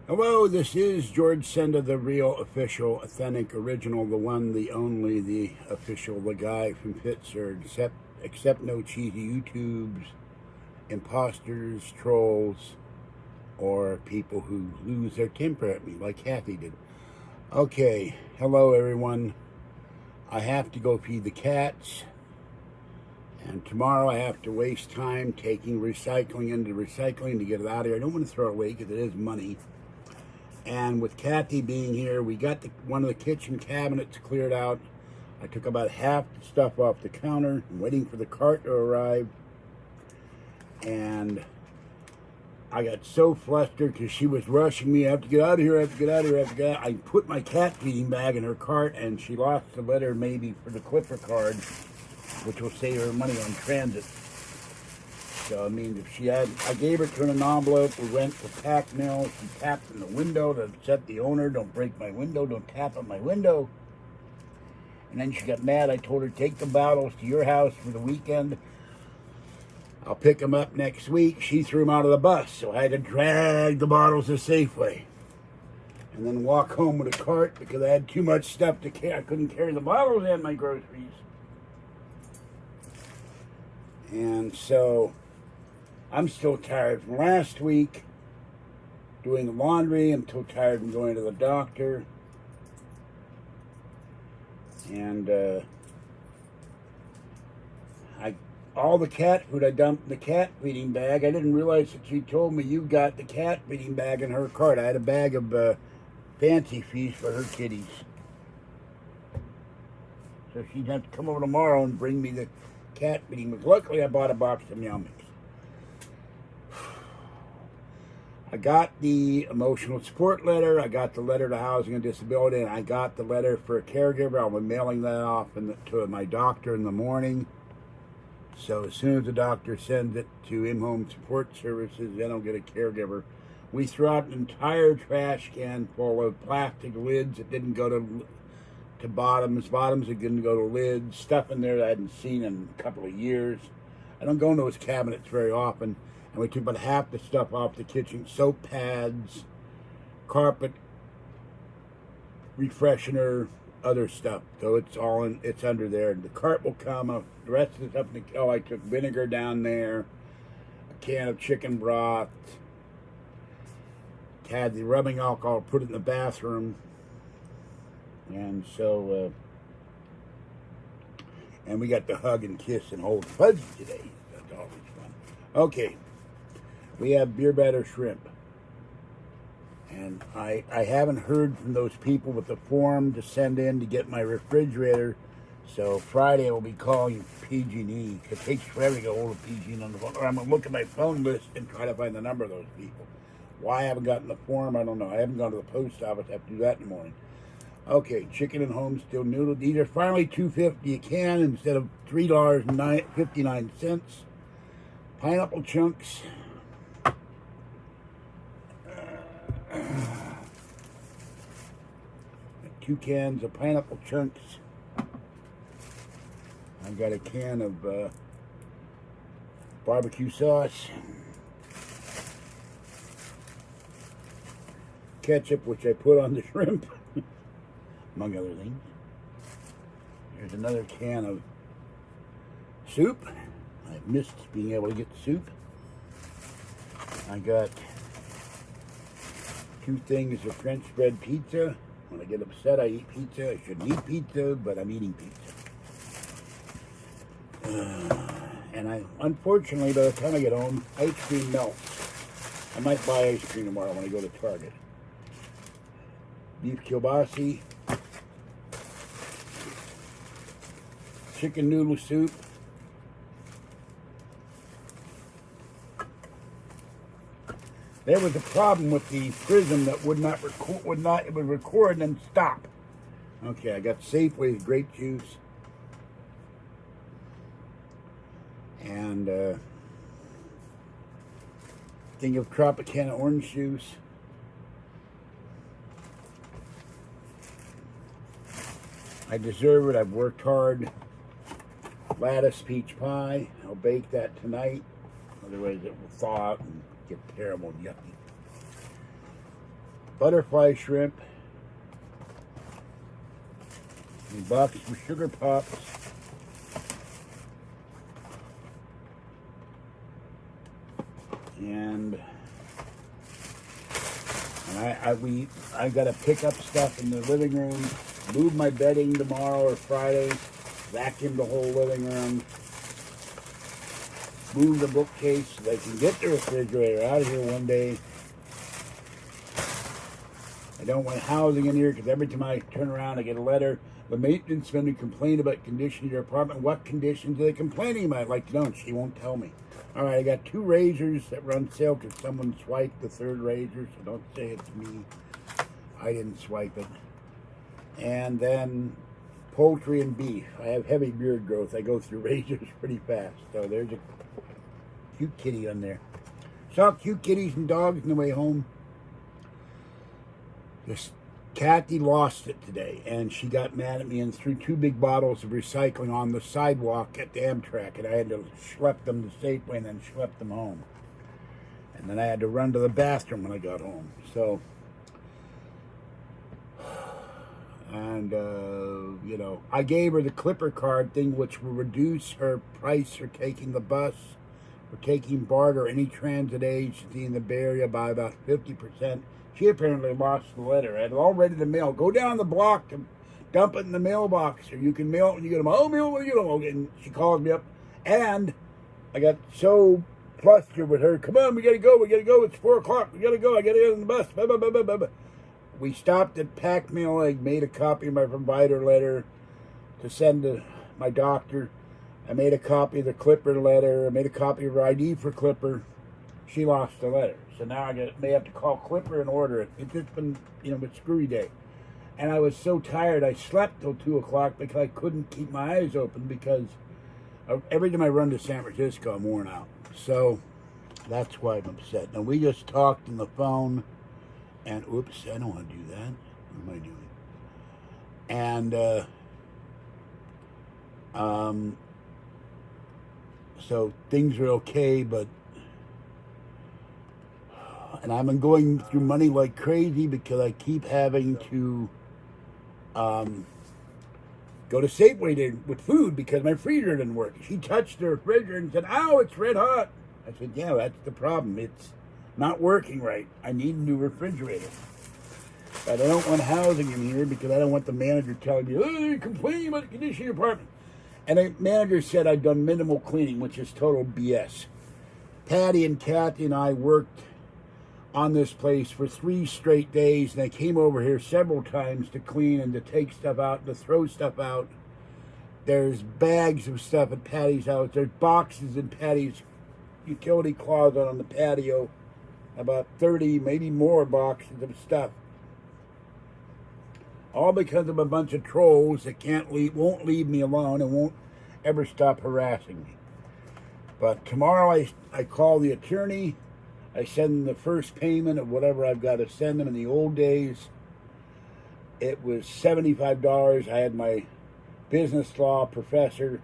Hello, this is George Senda, the real, official, authentic, original, the one, the only, the official, the guy from Pittsburgh. Accept no cheesy YouTubes, imposters, trolls, or people who lose their temper at me, like Kathy did. Okay, hello everyone. I have to go feed the cats, and tomorrow I have to waste time taking recycling into recycling to get it out of here. I don't want to throw it away because it is money. And with Kathy being here, we got one of the kitchen cabinets cleared out. I took about half the stuff off the counter. I'm waiting for the cart to arrive. And I got so flustered because she was rushing me. I have to get out of here, I have to get out of here, I have to get out. I put my cat feeding bag in her cart, and she lost the letter maybe for the Clipper card, which will save her money on transit. So, I mean, if she had, I gave her to an envelope. We went to Pack Mill. She tapped in the window to upset the owner. Don't break my window. Don't tap on my window. And then she got mad. I told her, take the bottles to your house for the weekend. I'll pick them up next week. She threw them out of the bus. So I had to drag the bottles to Safeway. And then walk home with a cart because I had too much stuff to carry. I couldn't carry the bottles and my groceries. And so I'm still tired from last week doing the laundry. I'm still tired from going to the doctor. And all the cat food I dumped in the cat feeding bag. I didn't realize that she told me you got the cat feeding bag in her cart. I had a bag of fancy feast for her kitties. So she'd have to come over tomorrow and bring me the cat feeding bag. Luckily, I bought a box of Meow Mix. I got the emotional support letter, I got the letter to Housing and Disability, and I got the letter for a caregiver. I'll be mailing that off to my doctor in the morning. So as soon as the doctor sends it to in-home support services, then I'll get a caregiver. We threw out an entire trash can full of plastic lids that didn't go to bottoms that didn't go to lids, stuff in there that I hadn't seen in a couple of years. I don't go in those cabinets very often. And we took about half the stuff off the kitchen. Soap pads, carpet, refreshener, other stuff. So it's all in, it's under there. The cart will come up. The rest of the stuff, I took vinegar down there, a can of chicken broth, had the rubbing alcohol, put it in the bathroom. And so, and we got to hug and kiss and hold fuzzy today. That's always fun. Okay. We have beer batter shrimp. And I haven't heard from those people with the form to send in to get my refrigerator. So Friday I will be calling PG&E. It takes forever to get hold of PG&E on the phone. Or I'm going to look at my phone list and try to find the number of those people. Why I haven't gotten the form, I don't know. I haven't gone to the post office. I have to do that in the morning. Okay, chicken and home steel noodle. These are finally $2.50 a can instead of $3.59. Pineapple chunks. 2 cans of pineapple chunks. I've got a can of barbecue sauce. Ketchup, which I put on the shrimp, among other things. There's another can of soup. I've missed being able to get soup. I got 2 things of French bread pizza. When I get upset, I eat pizza. I shouldn't eat pizza, but I'm eating pizza. And unfortunately, by the time I get home, ice cream melts. I might buy ice cream tomorrow when I go to Target. Beef kielbasa. Chicken noodle soup. There was a problem with the Prism that would record and then stop. Okay, I got Safeway's grape juice. And thing of Tropicana orange juice. I deserve it. I've worked hard. Lattice peach pie. I'll bake that tonight. Otherwise it will thaw out and get terrible and yucky. butterfly shrimp, a box of sugar pops, and I got to pick up stuff in the living room, move my bedding tomorrow or Friday, vacuum the whole living room, move the bookcase so they can get the refrigerator out of here one day. I don't want housing in here because every time I turn around I get a letter. The maintenance vendor complained about condition of your apartment. What conditions are they complaining about? I'd like to know, and she won't tell me. All right, I got 2 razors that run sale because someone swiped the 3rd razor, so don't say it's me. I didn't swipe it. And then poultry and beef. I have heavy beard growth. I go through razors pretty fast. So there's a cute kitty on there. Saw cute kitties and dogs on the way home. This Kathy lost it today, and she got mad at me and threw 2 big bottles of recycling on the sidewalk at the Amtrak, and I had to schlep them to Safeway and then schlep them home. And then I had to run to the bathroom when I got home. So, and, you know, I gave her the Clipper card thing, which will reduce her price for taking the bus, for taking BART or any transit agency in the Bay Area by about 50%. She apparently lost the letter. I had it all ready to mail. Go down the block to dump it in the mailbox, or you can mail it when you get them. Oh, mail when you get them. And she called me up, and I got so flustered with her. Come on, we gotta go. We gotta go. It's 4 o'clock. We gotta go. I gotta get on the bus. Blah, blah, blah, blah, blah. We stopped at Pack Mail. I made a copy of my provider letter to send to my doctor. I made a copy of the Clipper letter. I made a copy of her ID for Clipper. She lost the letter. So now I may have to call Clipper and order it. It's just been, you know, a screwy day. And I was so tired, I slept till 2 o'clock because I couldn't keep my eyes open because every time I run to San Francisco, I'm worn out. So that's why I'm upset. Now, we just talked on the phone, and oops, I don't want to do that. What am I doing? And so things are okay, but and I've been going through money like crazy because I keep having to go to Safeway with food because my freezer didn't work. She touched the refrigerator and said, "Ow, it's red hot." I said, "Yeah, that's the problem. It's not working right. I need a new refrigerator." But I don't want housing in here because I don't want the manager telling me, "Oh, you're complaining about the condition of your apartment." And the manager said I'd done minimal cleaning, which is total BS. Patty and Kathy and I worked on this place for 3 straight days, and they came over here several times to clean and to take stuff out and to throw stuff out. There's bags of stuff at Patty's house. There's boxes in Patty's utility closet on the patio. About 30, maybe more boxes of stuff. All because of a bunch of trolls that won't leave me alone and won't ever stop harassing me. But tomorrow I call the attorney. I send them the first payment of whatever I've got to send them. In the old days, it was $75. I had my business law professor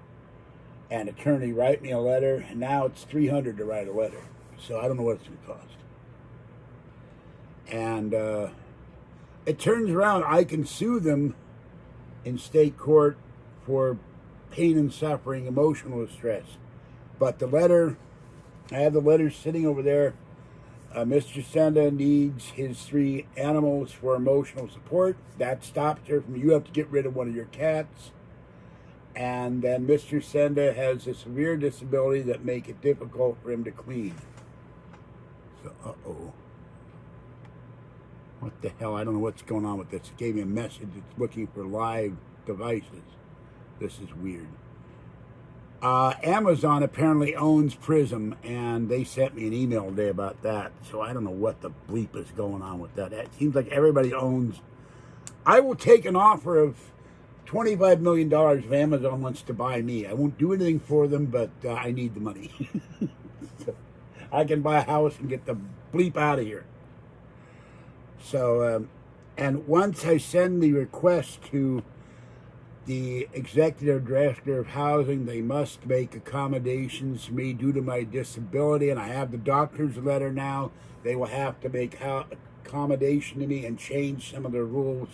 and attorney write me a letter, and now it's $300 to write a letter. So I don't know what it's going to cost. And it turns around, I can sue them in state court for pain and suffering, emotional distress. But the letter, I have the letter sitting over there. Mr. Senda needs his 3 animals for emotional support. That stops her from, you have to get rid of one of your cats. And then Mr. Senda has a severe disability that make it difficult for him to clean. So, uh-oh. What the hell? I don't know what's going on with this. It gave me a message. It's looking for live devices. This is weird. Amazon apparently owns Prism, and they sent me an email today about that. So I don't know what the bleep is going on with that. It seems like everybody owns. I will take an offer of $25 million if Amazon wants to buy me. I won't do anything for them, but I need the money. So I can buy a house and get the bleep out of here. So, and once I send the request to the executive director of housing, they must make accommodations for me due to my disability, and I have the doctor's letter now. They will have to make accommodation to me and changed some of the rules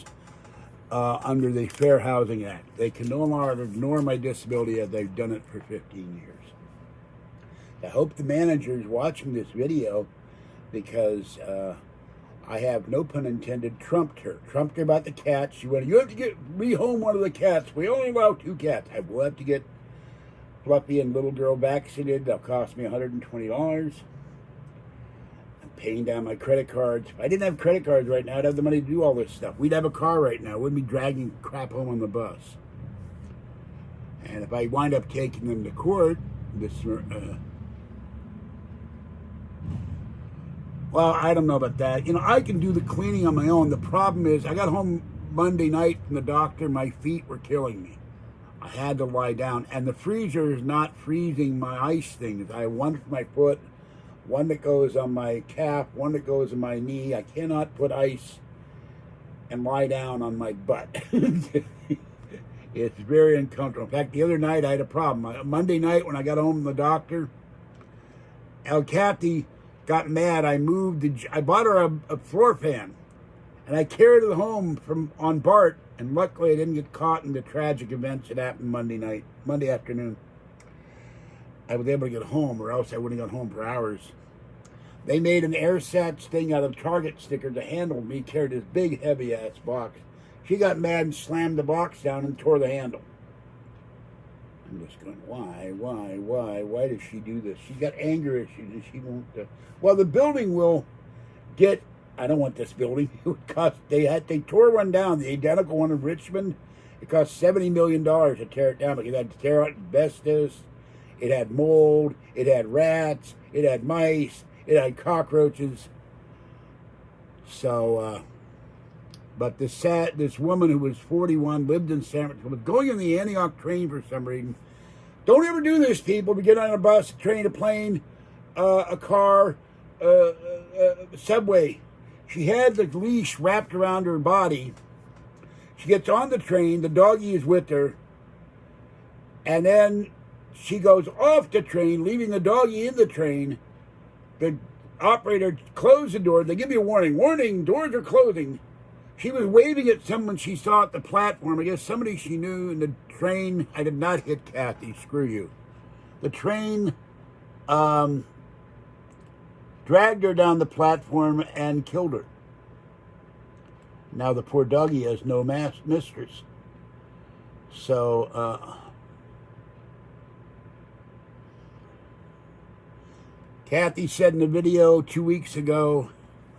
under the Fair Housing Act. They can no longer ignore my disability as they've done it for 15 years. I hope the manager is watching this video because I have, no pun intended, trumped her. Trumped her about the cats. She went, you have to rehome one of the cats. We only allow 2 cats. I will have to get Fluffy and little girl vaccinated. That'll cost me $120. I'm paying down my credit cards. If I didn't have credit cards right now, I'd have the money to do all this stuff. We'd have a car right now. We'd be dragging crap home on the bus. And if I wind up taking them to court, well, I don't know about that. You know, I can do the cleaning on my own. The problem is, I got home Monday night from the doctor. My feet were killing me. I had to lie down. And the freezer is not freezing my ice things. I have one for my foot, one that goes on my calf, one that goes on my knee. I cannot put ice and lie down on my butt. It's very uncomfortable. In fact, the other night I had a problem. Monday night when I got home from the doctor, Kathy got mad. I bought her a floor fan, and I carried it home on BART, and luckily I didn't get caught in the tragic events that happened Monday afternoon. I was able to get home, or else I wouldn't have got home for hours. They made an AirSats thing out of Target stickers to handle me, carried this big, heavy-ass box. She got mad and slammed the box down and tore the handle. I'm just going, why does she do this? She's got anger issues and she won't. Well, the building will get, I don't want this building. It would cost, they tore one down, the identical one in Richmond. It cost $70 million to tear it down because it had to tear out asbestos. It had mold, it had rats, it had mice, it had cockroaches. So, but this woman who was 41, lived in San Francisco, was going on the Antioch train for some reason. Don't ever do this, people. We get on a bus, a train, a plane, a car, subway. She had the leash wrapped around her body. She gets on the train. The doggy is with her. And then she goes off the train, leaving the doggy in the train. The operator closed the door. They give you a warning. Warning, doors are closing. She was waving at someone she saw at the platform. I guess somebody she knew in the train. I did not hit Kathy. Screw you. The train dragged her down the platform and killed her. Now the poor doggy has no mistress. So, Kathy said in the video 2 weeks ago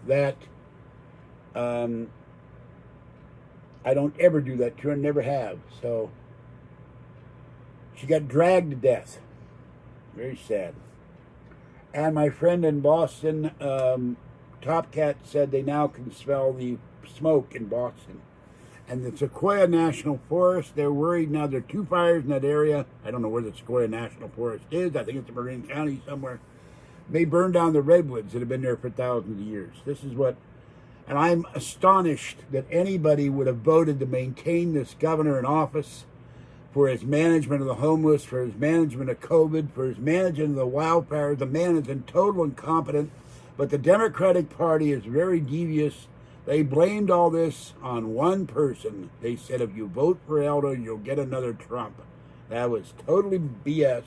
that I don't ever do that to her, never have. So she got dragged to death. Very sad. And my friend in Boston, Top Cat, said they now can smell the smoke in Boston. And the Sequoia National Forest, they're worried now. There are 2 fires in that area. I don't know where the Sequoia National Forest is. I think it's in Marin County somewhere. They burned down the redwoods that have been there for thousands of years. This is what... And I'm astonished that anybody would have voted to maintain this governor in office for his management of the homeless, for his management of COVID, for his management of the wildfires. The man is in total incompetent. But the Democratic Party is very devious. They blamed all this on one person. They said, if you vote for Elder, you'll get another Trump. That was totally BS.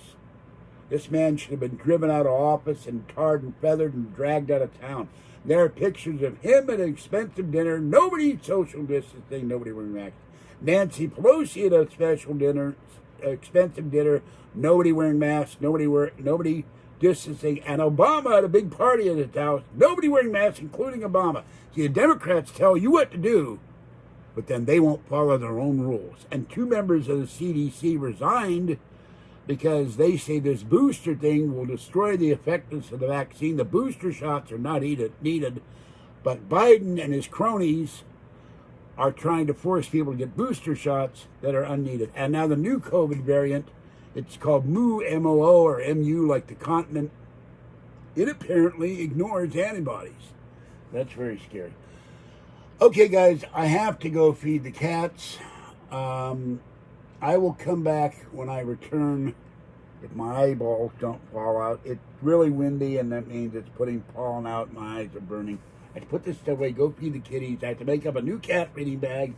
This man should have been driven out of office and tarred and feathered and dragged out of town. There are pictures of him at an expensive dinner. Nobody social distancing, nobody wearing masks. Nancy Pelosi at a special dinner, expensive dinner, nobody wearing masks, nobody distancing. And Obama at a big party at his house, nobody wearing masks, including Obama. See, the Democrats tell you what to do, but then they won't follow their own rules. And 2 members of the CDC resigned because they say this booster thing will destroy the effectiveness of the vaccine. The booster shots are not needed, but Biden and his cronies are trying to force people to get booster shots that are unneeded. And now the new COVID variant, it's called MU, M-O-O, or M-U, like the continent. It apparently ignores antibodies. That's very scary. Okay, guys, I have to go feed the cats. I will come back when I return if my eyeballs don't fall out. It's really windy, and that means it's putting pollen out. My eyes are burning. I have to put this stuff away, go feed the kitties. I have to make up a new cat feeding bag.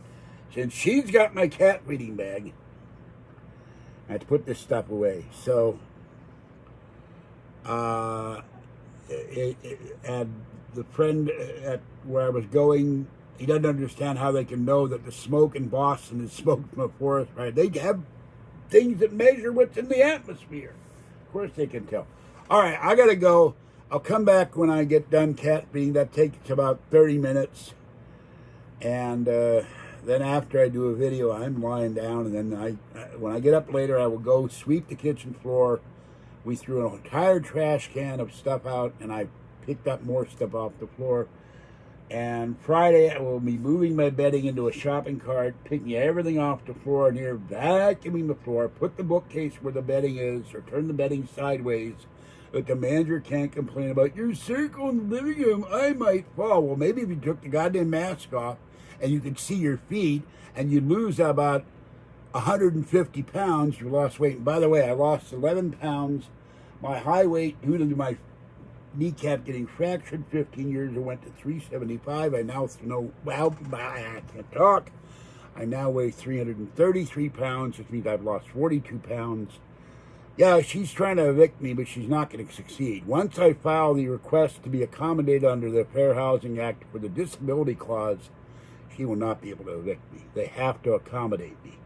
Since she's got my cat feeding bag, I have to put this stuff away. So, and the friend at where I was going, he doesn't understand how they can know that the smoke in Boston is smoke from a forest fire. They have things that measure what's in the atmosphere. Of course they can tell. All right, I got to go. I'll come back when I get done cat feeding. That takes about 30 minutes. And then after I do a video, I'm lying down. And then when I get up later, I will go sweep the kitchen floor. We threw an entire trash can of stuff out, and I picked up more stuff off the floor. And Friday, I will be moving my bedding into a shopping cart, picking everything off the floor, and here vacuuming the floor, put the bookcase where the bedding is, or turn the bedding sideways, that the manager can't complain about. You're circling the living room, I might fall. Well, maybe if you took the goddamn mask off, and you could see your feet, and you'd lose about 150 pounds, you lost weight. And by the way, I lost 11 pounds. My high weight, due to my kneecap getting fractured 15 years ago, went to 375. I now I can't talk. I now weigh 333 pounds, which means I've lost 42 pounds. Yeah, she's trying to evict me, but she's not going to succeed. Once I file the request to be accommodated under the Fair Housing Act for the disability clause, she will not be able to evict me. They have to accommodate me.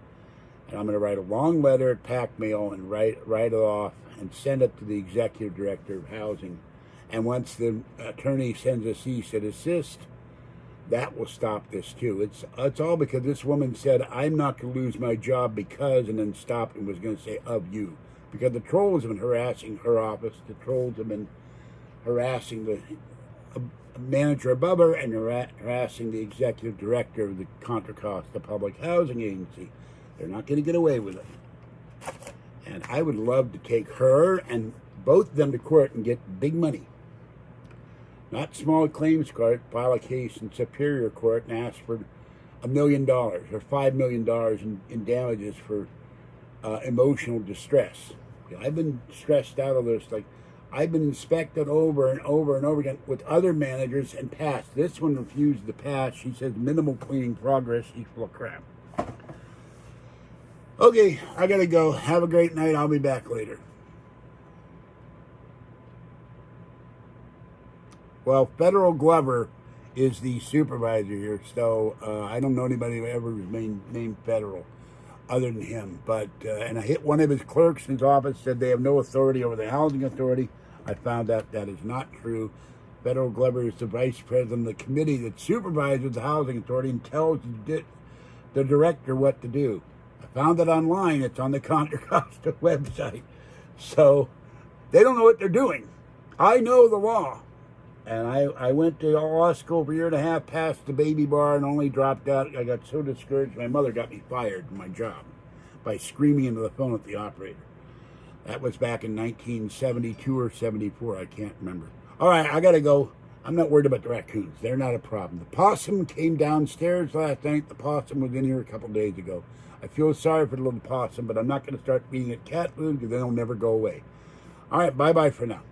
And I'm going to write a long letter at Pac Mail and write it off and send it to the executive director of housing. And once the attorney sends a cease and desist, that will stop this too. It's all because this woman said, I'm not going to lose my job because, and then stopped and was going to say, of you. Because the trolls have been harassing her office. The trolls have been harassing the manager above her and harassing the executive director of the Contra Costa Public Housing Agency. They're not going to get away with it. And I would love to take her and both of them to court and get big money. Not small claims court, file a case in Superior Court and ask for $1 million or $5 million in damages for emotional distress. I've been stressed out of this. Like, I've been inspected over and over and over again with other managers and passed. This one refused to pass. She says minimal cleaning progress. She's full of crap. Okay, I gotta go. Have a great night. I'll be back later. Well, Federal Glover is the supervisor here, so I don't know anybody who ever was named Federal other than him. But and I hit one of his clerks in his office, said they have no authority over the housing authority. I found out that is not true. Federal Glover is the vice president of the committee that supervises the housing authority and tells the director what to do. I found it online. It's on the Contra Costa website. So they don't know what they're doing. I know the law. And I went to law school for a year and a half, passed the baby bar, and only dropped out. I got so discouraged, my mother got me fired from my job by screaming into the phone at the operator. That was back in 1972 or 74. I can't remember. All right, I got to go. I'm not worried about the raccoons. They're not a problem. The possum came downstairs last night. The possum was in here a couple days ago. I feel sorry for the little possum, but I'm not going to start feeding it cat food because they'll never go away. All right, bye-bye for now.